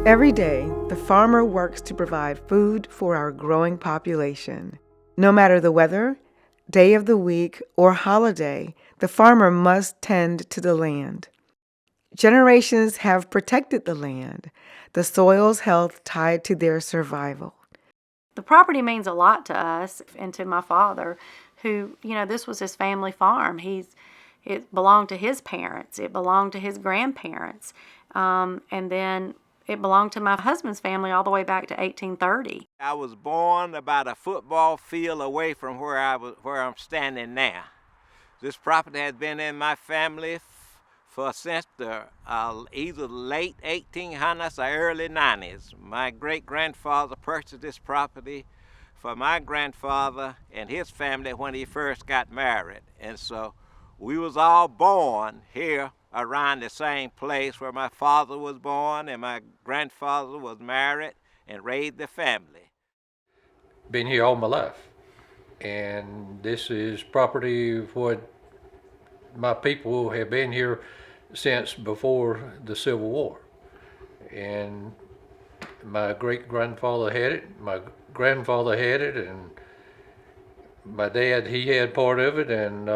Every day, the farmer works to provide food for our growing population. No matter the weather, day of the week, or holiday, the farmer must tend to the land. Generations have protected the land, the soil's health tied to their survival. The property means a lot to us and to my father, who, this was his family farm. It belonged to his parents. It belonged to his grandparents. And then it belonged to my husband's family all the way back to 1830. I was born about a football field away from where I'm standing now. This property has been in my family since the either late 1800s or early 90s. My great-grandfather purchased this property for my grandfather and his family when he first got married. And so we was all born here around the same place where my father was born and my grandfather was married and raised the family. Been here all my life, and this is property of what my people have been here since before the Civil War. And my great-grandfather had it, my grandfather had it, and my dad, he had part of it, and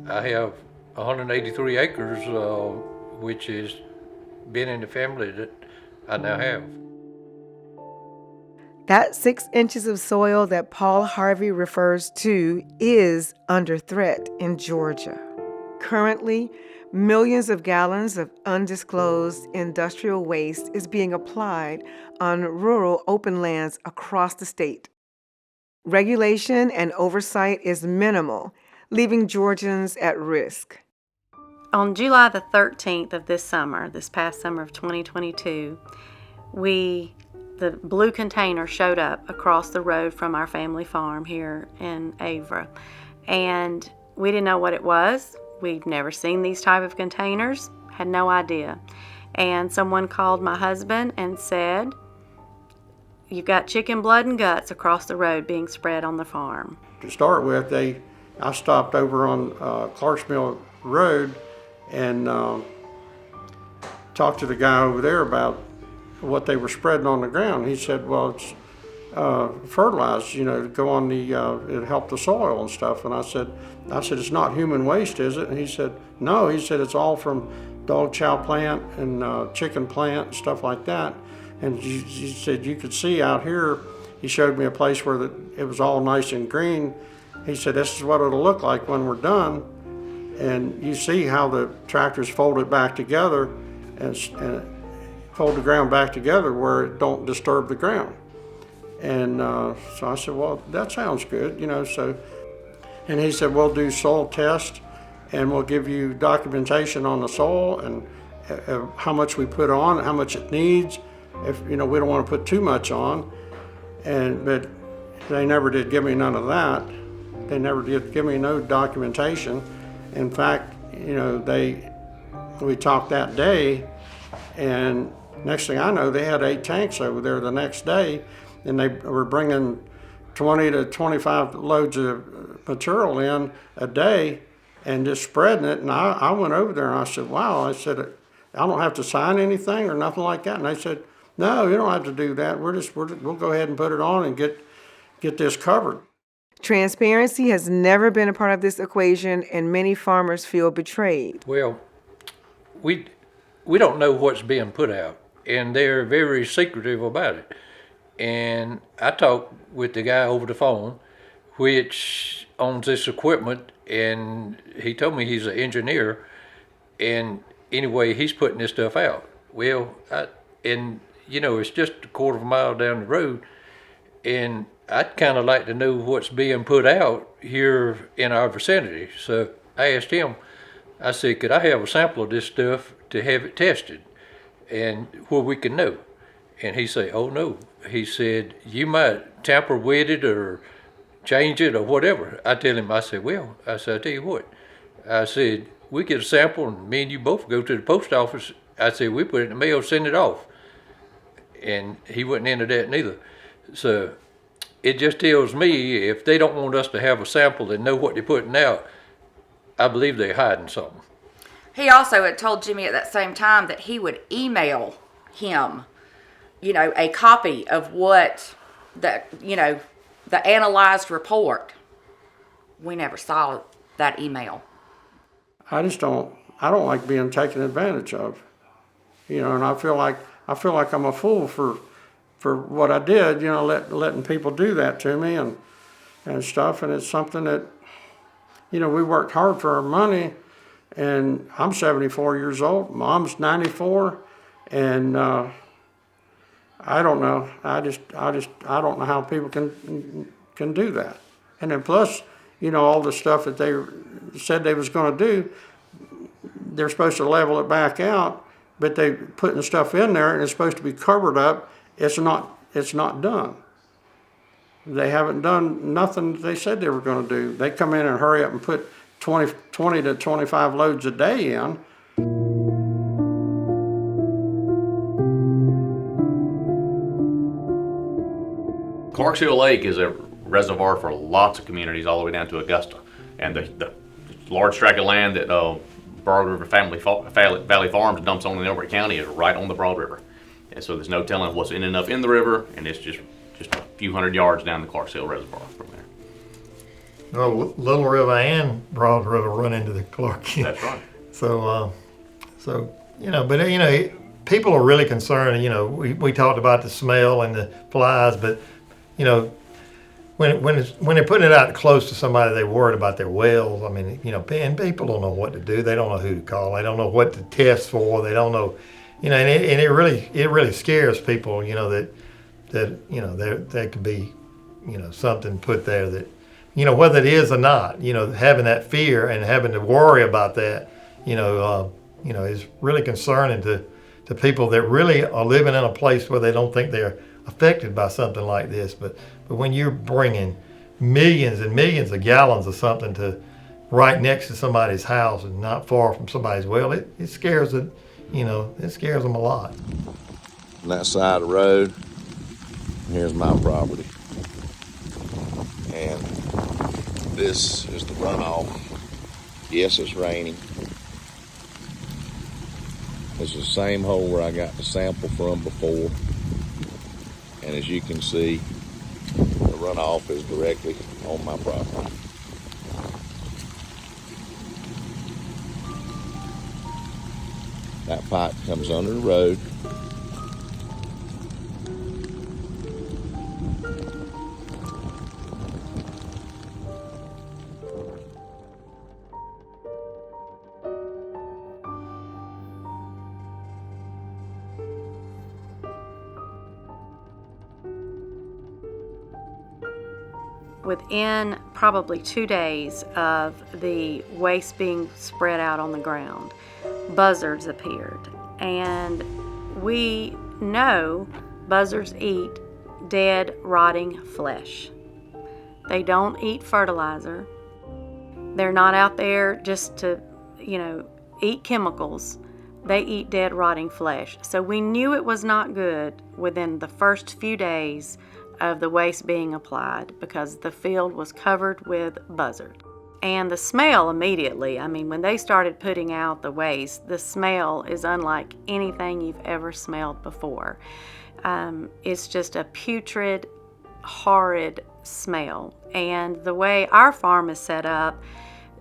I have 183 acres, which has been in the family that I now have. That 6 inches of soil that Paul Harvey refers to is under threat in Georgia. Currently, millions of gallons of undisclosed industrial waste is being applied on rural open lands across the state. Regulation and oversight is minimal, leaving Georgians at risk. On July the 13th of this past summer of 2022, the blue container showed up across the road from our family farm here in Avra. And we didn't know what it was. We've never seen these type of containers, had no idea. And someone called my husband and said, "You've got chicken blood and guts across the road being spread on the farm." To start with, I stopped over on Clarksmill Road and talked to the guy over there about what they were spreading on the ground. He said, "Well, it's fertilized, to go on it helped the soil and stuff." And I said, "It's not human waste, is it?" And he said, "No." He said, "It's all from dog chow plant and chicken plant and stuff like that." And he said, "You could see out here," he showed me a place where it was all nice and green. He said, "This is what it'll look like when we're done." And you see how the tractors fold it back together and fold the ground back together where it don't disturb the ground. And so I said, "Well, that sounds good, so." And he said, "We'll do soil tests and we'll give you documentation on the soil and how much we put on, how much it needs. If, we don't want to put too much on." But they never did give me none of that. They never did give me no documentation. In fact, we talked that day, and next thing I know, they had 8 tanks over there the next day, and they were bringing 20 to 25 loads of material in a day and just spreading it. And I went over there and I said, "Wow," I said, "I don't have to sign anything or nothing like that." And they said, "No, you don't have to do that. We'll go ahead and put it on and get this covered." Transparency has never been a part of this equation, and many farmers feel betrayed. Well, we don't know what's being put out, and they're very secretive about it. And I talked with the guy over the phone, which owns this equipment, and he told me he's an engineer, and anyway, he's putting this stuff out. Well, it's just a quarter of a mile down the road, and I'd kind of like to know what's being put out here in our vicinity. So I asked him, I said, "Could I have a sample of this stuff to have it tested and where we can know?" And he said, "Oh no." He said, "You might tamper with it or change it or whatever." I tell him, I said, I tell you what. I said, "We get a sample and me and you both go to the post office." I said, "We put it in the mail, send it off." And he wasn't into that neither. So it just tells me if they don't want us to have a sample and know what they're putting out, I believe they're hiding something. He also had told Jimmy at that same time that he would email him, a copy of what the analyzed report. We never saw that email. I don't like being taken advantage of, and I feel like I'm a fool for what I did, letting people do that to me and stuff. And it's something that, we worked hard for our money, and I'm 74 years old. Mom's 94, and I don't know. I don't know how people can do that. And then plus, all the stuff that they said they was going to do, they're supposed to level it back out, but they putting stuff in there and it's supposed to be covered up. It's not done. They haven't done nothing they said they were going to do. They come in and hurry up and put 20 to 25 loads a day in. Clarks Hill Lake is a reservoir for lots of communities all the way down to Augusta. And the large tract of land that Broad River Valley Farms dumps on in Elbert County is right on the Broad River. And so there's no telling what's ending up in the river, and it's just a few hundred yards down the Clarks Hill Reservoir from there. Well, Little River and Broad River run into the Clark Hill. That's right. So people are really concerned. We talked about the smell and the flies, but when they're putting it out close to somebody, they're worried about their wells. I mean, and people don't know what to do. They don't know who to call. They don't know what to test for. They don't know, and it really scares people. That there could be, something put there that, whether it is or not. Having that fear and having to worry about that, is really concerning to people that really are living in a place where they don't think they're affected by something like this. But when you're bringing millions and millions of gallons of something to right next to somebody's house and not far from somebody's well, it scares it. It scares them a lot. On that side of the road, here's my property, and this is the runoff. Yes, it's raining. This is the same hole where I got the sample from before. And as you can see, the runoff is directly on my property. That pipe comes under the road. Within probably 2 days of the waste being spread out on the ground, buzzards appeared. And we know buzzards eat dead, rotting flesh. They don't eat fertilizer. They're not out there just to, eat chemicals. They eat dead, rotting flesh. So we knew it was not good within the first few days of the waste being applied, because the field was covered with buzzard. And the smell immediately, when they started putting out the waste, the smell is unlike anything you've ever smelled before. It's just a putrid, horrid smell. And the way our farm is set up,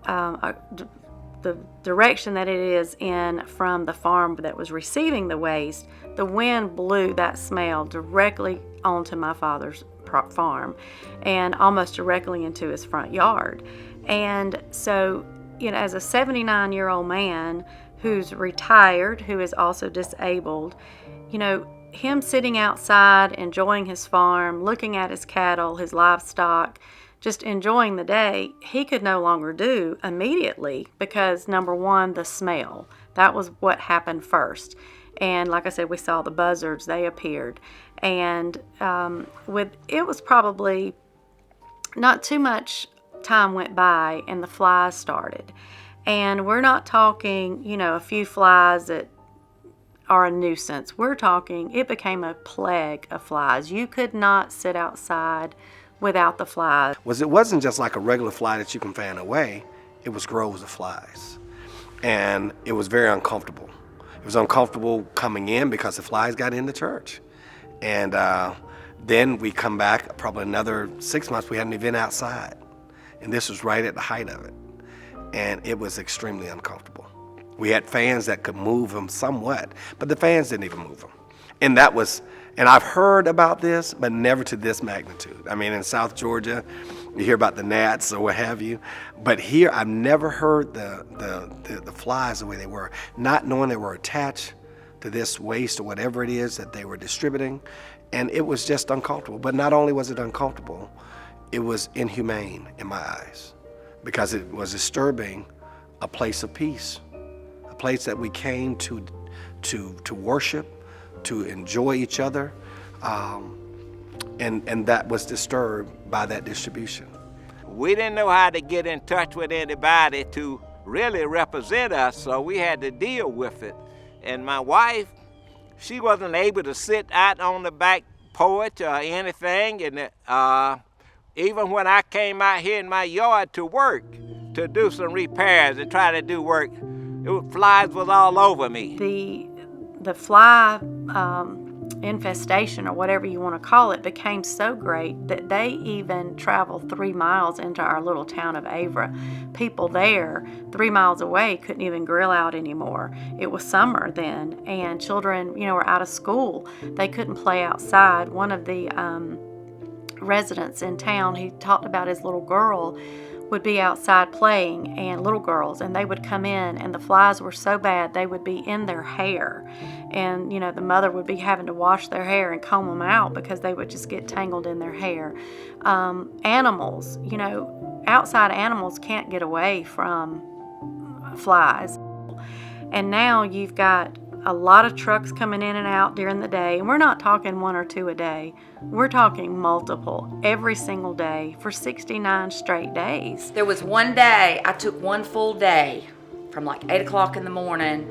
the direction that it is in from the farm that was receiving the waste, the wind blew that smell directly onto my father's farm and almost directly into his front yard. And so, as a 79-year-old man who's retired, who is also disabled, him sitting outside, enjoying his farm, looking at his cattle, his livestock, just enjoying the day, he could no longer do immediately because, number one, the smell. That was what happened first. And like I said, we saw the buzzards, they appeared. And it was probably not too much time went by and the flies started. And we're not talking, a few flies that are a nuisance. We're talking, it became a plague of flies. You could not sit outside without the flies. It wasn't just like a regular fly that you can fan away. It was groves of flies. And it was very uncomfortable. It was uncomfortable coming in because the flies got in the church. And then we come back, probably another 6 months, we had an event outside. And this was right at the height of it. And it was extremely uncomfortable. We had fans that could move them somewhat, but the fans didn't even move them. And that was, and I've heard about this, but never to this magnitude. I mean, in South Georgia, you hear about the gnats or what have you, but here I've never heard the flies the way they were, not knowing they were attached to this waste or whatever it is that they were distributing, and it was just uncomfortable. But not only was it uncomfortable, it was inhumane in my eyes, because it was disturbing a place of peace, a place that we came to worship, to enjoy each other, and that was disturbed by that distribution. We didn't know how to get in touch with anybody to really represent us, so we had to deal with it. And my wife, she wasn't able to sit out on the back porch or anything, and even when I came out here in my yard to work, to do some repairs and try to do work, flies was all over me. The fly infestation, or whatever you want to call it, became so great that they even traveled 3 miles into our little town of Avra. People there 3 miles away couldn't even grill out anymore. It was summer then, and children, were out of school. They couldn't play outside. One of the residents in town, he talked about his little girl would be outside playing, and little girls, and they would come in, and the flies were so bad they would be in their hair, and the mother would be having to wash their hair and comb them out because they would just get tangled in their hair. Animals, outside animals can't get away from flies, and now you've got a lot of trucks coming in and out during the day, and we're not talking 1 or 2 a day. We're talking multiple every single day for 69 straight days. There was one day, I took one full day from like 8 o'clock in the morning.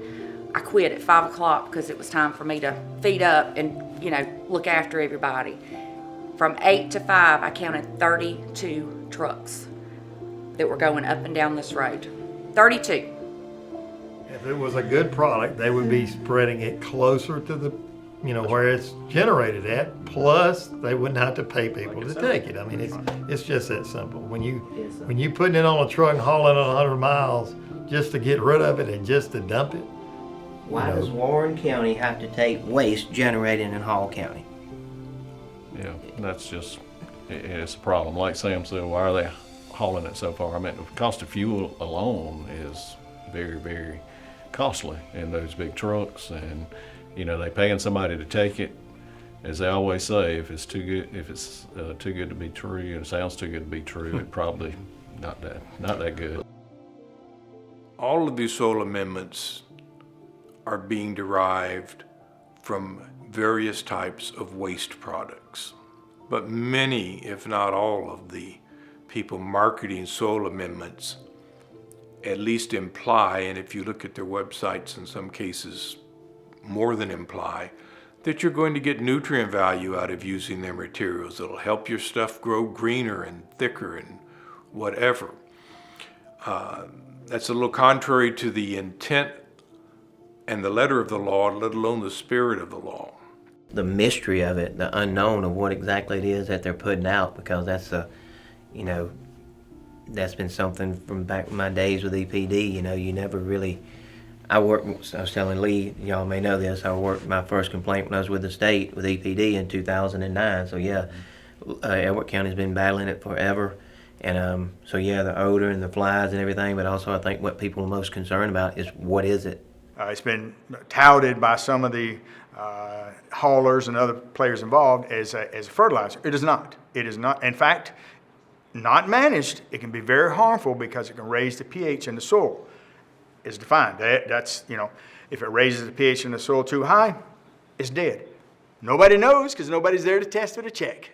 I quit at 5 o'clock because it was time for me to feed up and, look after everybody. From 8 to 5, I counted 32 trucks that were going up and down this road. 32. If it was a good product, they would be spreading it closer to the, where it's generated at. Plus, they wouldn't have to pay people to take it. I mean, it's just that simple. When you putting it on a truck and hauling it 100 miles just to get rid of it and just to dump it. Why does Warren County have to take waste generated in Hall County? Yeah, that's just, it's a problem. Like Sam said, why are they hauling it so far? I mean, the cost of fuel alone is very, very costly in those big trucks, and they paying somebody to take it. As they always say, if it's too good to be true, and it sounds too good to be true, it probably not that good. All of these soil amendments are being derived from various types of waste products, but many, if not all, of the people marketing soil amendments at least imply, and if you look at their websites in some cases more than imply, that you're going to get nutrient value out of using their materials. It'll help your stuff grow greener and thicker and whatever. That's a little contrary to the intent and the letter of the law, let alone the spirit of the law. The mystery of it, the unknown of what exactly it is that they're putting out, because that's that's been something from back in my days with EPD. You never really. I was telling Lee, y'all may know this, I worked my first complaint when I was with the state with EPD in 2009. So yeah, Edward County's been battling it forever. And so yeah, the odor and the flies and everything, but also I think what people are most concerned about is what is it? It's been touted by some of the haulers and other players involved as a fertilizer. It is not. It is not. In fact, not managed, it can be very harmful because it can raise the pH in the soil. It's defined. That's, if it raises the pH in the soil too high, it's dead. Nobody knows because nobody's there to test or to check.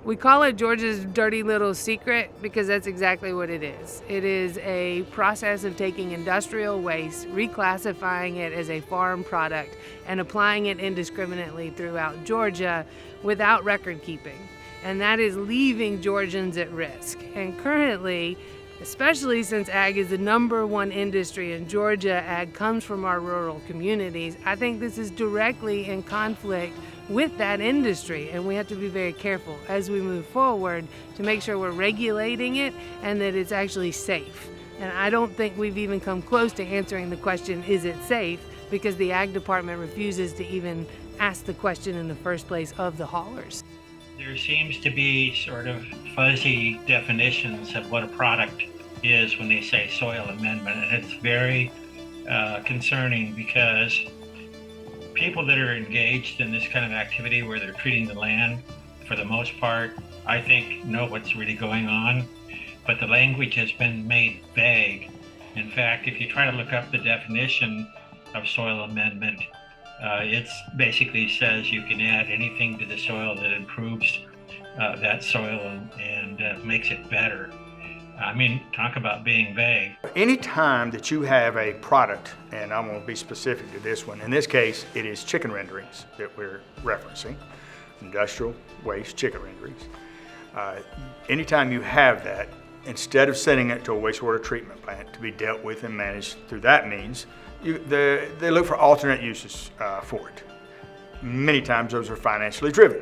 We call it Georgia's dirty little secret because that's exactly what it is. It is a process of taking industrial waste, reclassifying it as a farm product, and applying it indiscriminately throughout Georgia without record keeping. And that is leaving Georgians at risk. And currently, especially since ag is the #1 industry in Georgia. Ag comes from our rural communities. I think this is directly in conflict with that industry, and we have to be very careful as we move forward to make sure we're regulating it and that it's actually safe. And I don't think we've even come close to answering the question, is it safe? Because the ag department refuses to even ask the question in the first place of the haulers. There seems to be sort of fuzzy definitions of what a product is when they say soil amendment, and it's very concerning because people that are engaged in this kind of activity where they're treating the land, for the most part, I think know what's really going on, but the language has been made vague. In fact, if you try to look up the definition of soil amendment, it basically says you can add anything to the soil that improves that soil and makes it better. I mean, talk about being vague. Anytime that you have a product, and I'm going to be specific to this one, in this case, it is chicken renderings that we're referencing, industrial waste chicken renderings. Anytime you have that, instead of sending it to a wastewater treatment plant to be dealt with and managed through that means, they look for alternate uses for it. Many times those are financially driven.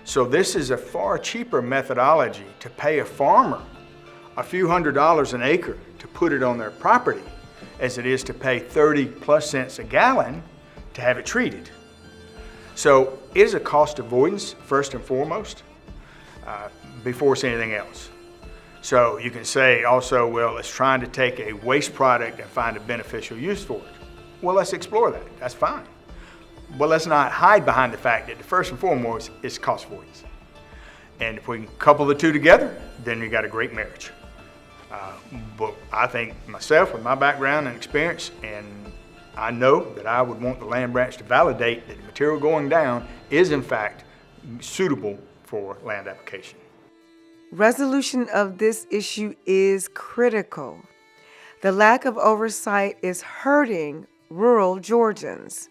So this is a far cheaper methodology to pay a farmer a few $100s an acre to put it on their property as it is to pay 30+ cents a gallon to have it treated. So it is a cost avoidance first and foremost before it's anything else. So you can say also, well, it's trying to take a waste product and find a beneficial use for it. Well, let's explore that. That's fine. But let's not hide behind the fact that the first and foremost is cost avoidance. And if we can couple the two together, then we got a great marriage. But I think myself, with my background and experience, and I know that I would want the land branch to validate that the material going down is in fact suitable for land application. Resolution of this issue is critical. The lack of oversight is hurting rural Georgians.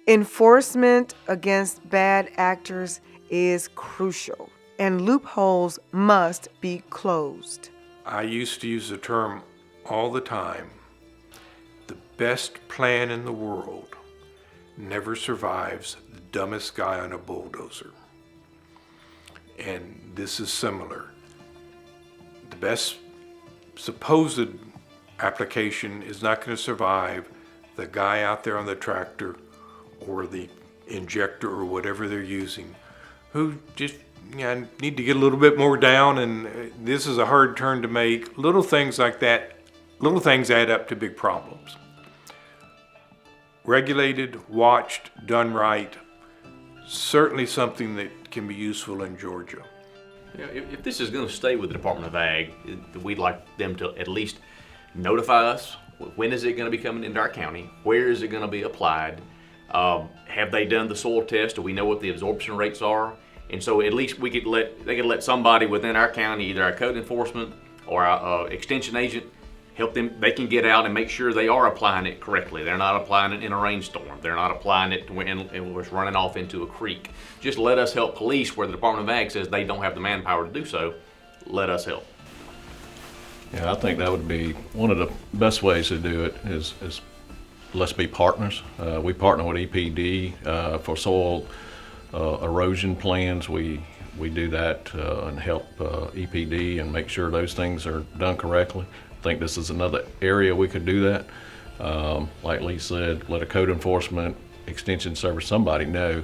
Enforcement against bad actors is crucial, and loopholes must be closed. I used to use the term all the time. The best plan in the world never survives the dumbest guy on a bulldozer. And this is similar. The best supposed application is not going to survive the guy out there on the tractor or the injector or whatever they're using, who just need to get a little bit more down, and this is a hard turn to make. Little things like that, little things add up to big problems. Regulated, watched, done right, certainly something that can be useful in Georgia. Yeah, if this is going to stay with the Department of Ag, we'd like them to at least notify us. When is it going to be coming into our county? Where is it going to be applied? Have they done the soil test? Do we know what the absorption rates are? And so at least they could let somebody within our county, either our code enforcement or our extension agent, help them. They can get out and make sure they are applying it correctly. They're not applying it in a rainstorm. They're not applying it when it's running off into a creek. Just let us help police where the Department of Ag says they don't have the manpower to do so. Let us help. Yeah, I think that would be one of the best ways to do it is let's be partners. We partner with EPD for soil erosion plans. We do that and help EPD and make sure those things are done correctly. I think this is another area we could do that. Like Lee said, let a code enforcement extension service, somebody know.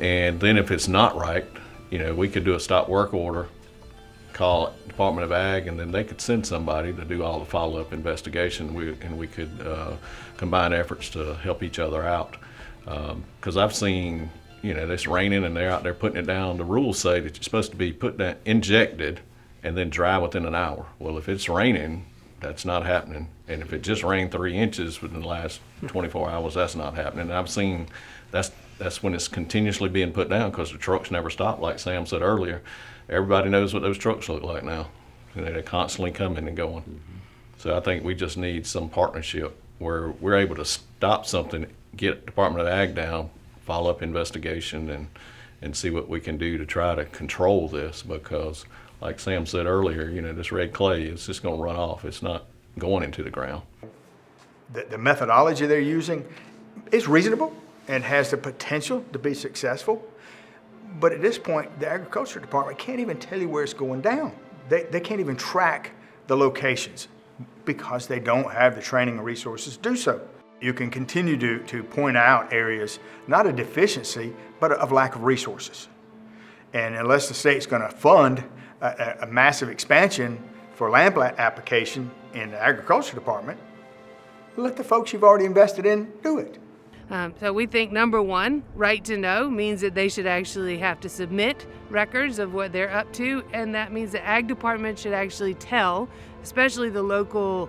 And then if it's not right, we could do a stop work order, call Department of Ag, and then they could send somebody to do all the follow-up investigation. We could combine efforts to help each other out. Because I've seen, it's raining and they're out there putting it down. The rules say that you're supposed to be put down, injected, and then dry within an hour. Well, if it's raining, that's not happening. And if it just rained 3 inches within the last 24 hours, that's not happening. And I've seen that's when it's continuously being put down because the trucks never stop. Like Sam said earlier, everybody knows what those trucks look like now. They're constantly coming and going. Mm-hmm. So I think we just need some partnership where we're able to stop something, get Department of Ag down, follow up investigation, and see what we can do to try to control this, because like Sam said earlier, this red clay is just going to run off. It's not going into the ground. The methodology they're using is reasonable and has the potential to be successful. But at this point, the agriculture department can't even tell you where it's going down. They can't even track the locations because they don't have the training and resources to do so. You can continue to point out areas, not of deficiency, but of lack of resources. And unless the state's going to fund a massive expansion for land application in the agriculture department, let the folks you've already invested in do it. So we think number one, right to know, means that they should actually have to submit records of what they're up to, and that means the ag department should actually tell, especially the local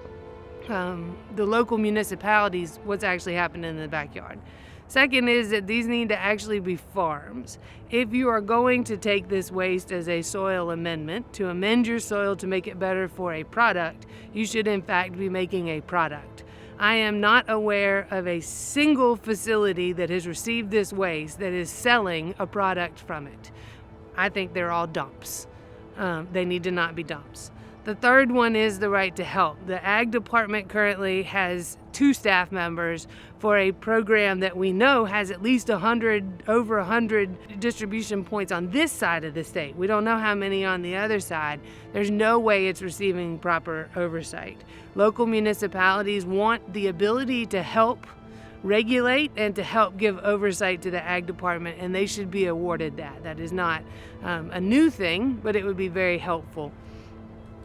municipalities, what's actually happening in the backyard. Second is that these need to actually be farms. If you are going to take this waste as a soil amendment, to amend your soil to make it better for a product, you should in fact be making a product. I am not aware of a single facility that has received this waste that is selling a product from it. I think they're all dumps. They need to not be dumps. The third one is the right to help. The ag department currently has 2 staff members for a program that we know has at least over 100 distribution points on this side of the state. We don't know how many on the other side. There's no way it's receiving proper oversight. Local municipalities want the ability to help regulate and to help give oversight to the ag department, and they should be awarded that. That is not a new thing, but it would be very helpful.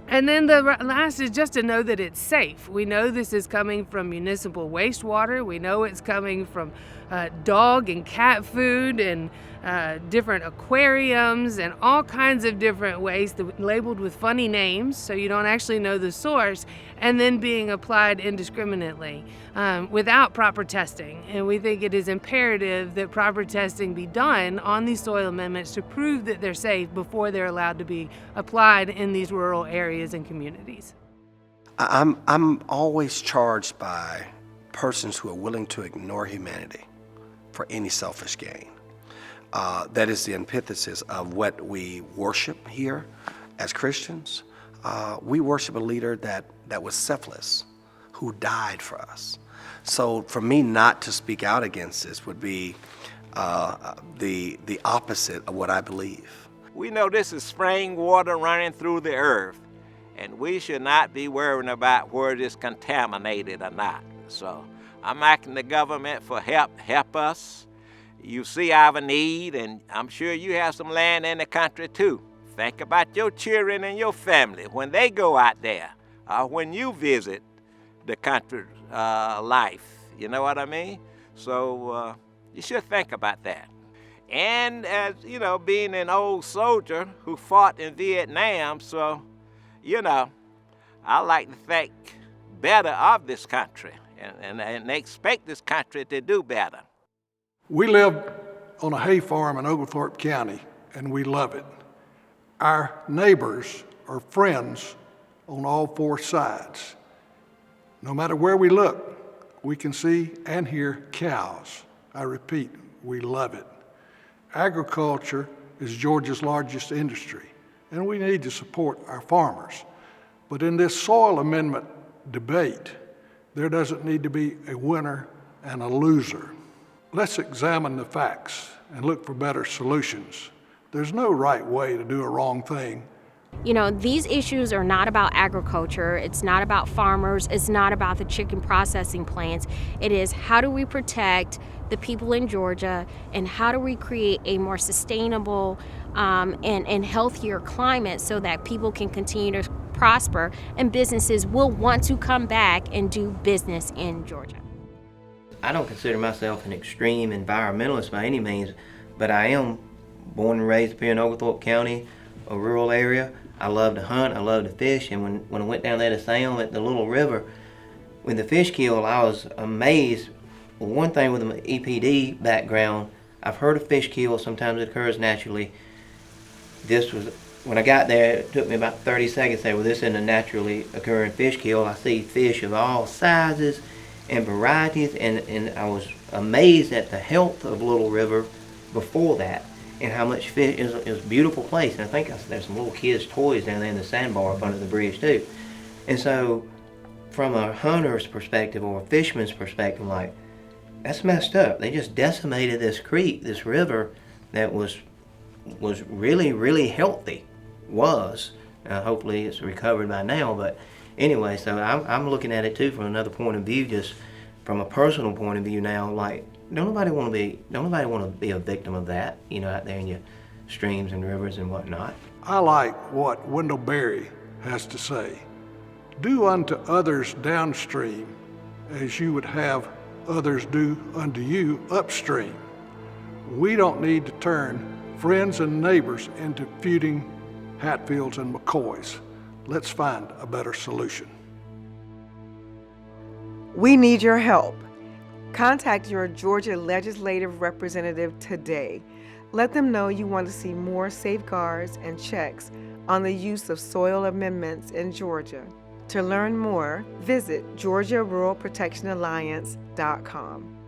And then the last is just to know that it's safe. We know this is coming from municipal wastewater. We know it's coming from dog and cat food and different aquariums and all kinds of different waste labeled with funny names so you don't actually know the source, and then being applied indiscriminately without proper testing. And we think it is imperative that proper testing be done on these soil amendments to prove that they're safe before they're allowed to be applied in these rural areas and communities. I'm always charged by persons who are willing to ignore humanity for any selfish gain. That is the antithesis of what we worship here as Christians. We worship a leader that was selfless, who died for us. So for me not to speak out against this would be the opposite of what I believe. We know this is spring water running through the earth, and we should not be worrying about where it is contaminated or not. So I'm asking the government for help us. You see our need, and I'm sure you have some land in the country too. Think about your children and your family when they go out there, or when you visit the country life. You know what I mean? So you should think about that. And as you know, being an old soldier who fought in Vietnam, so I like to think better of this country, and they expect this country to do better. We live on a hay farm in Oglethorpe County, and we love it. Our neighbors are friends on all 4 sides. No matter where we look, we can see and hear cows. I repeat, we love it. Agriculture is Georgia's largest industry, and we need to support our farmers. But in this soil amendment debate, there doesn't need to be a winner and a loser. Let's examine the facts and look for better solutions. There's no right way to do a wrong thing. These issues are not about agriculture. It's not about farmers. It's not about the chicken processing plants. It is how do we protect the people in Georgia, and how do we create a more sustainable and healthier climate so that people can continue to prosper and businesses will want to come back and do business in Georgia. I don't consider myself an extreme environmentalist by any means, but I am born and raised up here in Oglethorpe County, a rural area. I love to hunt, I love to fish, and when I went down there to Sam at the little river, with the fish kill, I was amazed. Well, one thing with an EPD background, I've heard of fish kill, sometimes it occurs naturally. When I got there, it took me about 30 seconds to say, well, this isn't a naturally occurring fish kill. I see fish of all sizes and varieties, and I was amazed at the health of Little River before that. and how much fish. It was a beautiful place. And I think there's some little kids' toys down there in the sandbar up under the bridge too. And so from a hunter's perspective or a fisherman's perspective, like, that's messed up. They just decimated this creek, this river that was really, really healthy. Hopefully it's recovered by now, but anyway, so I'm looking at it too from another point of view, just from a personal point of view now. Like, don't nobody want to be a victim of that, out there in your streams and rivers and whatnot. I like what Wendell Berry has to say. Do unto others downstream as you would have others do unto you upstream. We don't need to turn friends and neighbors into feuding Hatfields and McCoys. Let's find a better solution. We need your help. Contact your Georgia legislative representative today. Let them know you want to see more safeguards and checks on the use of soil amendments in Georgia. To learn more, visit GeorgiaRuralProtectionAlliance.com.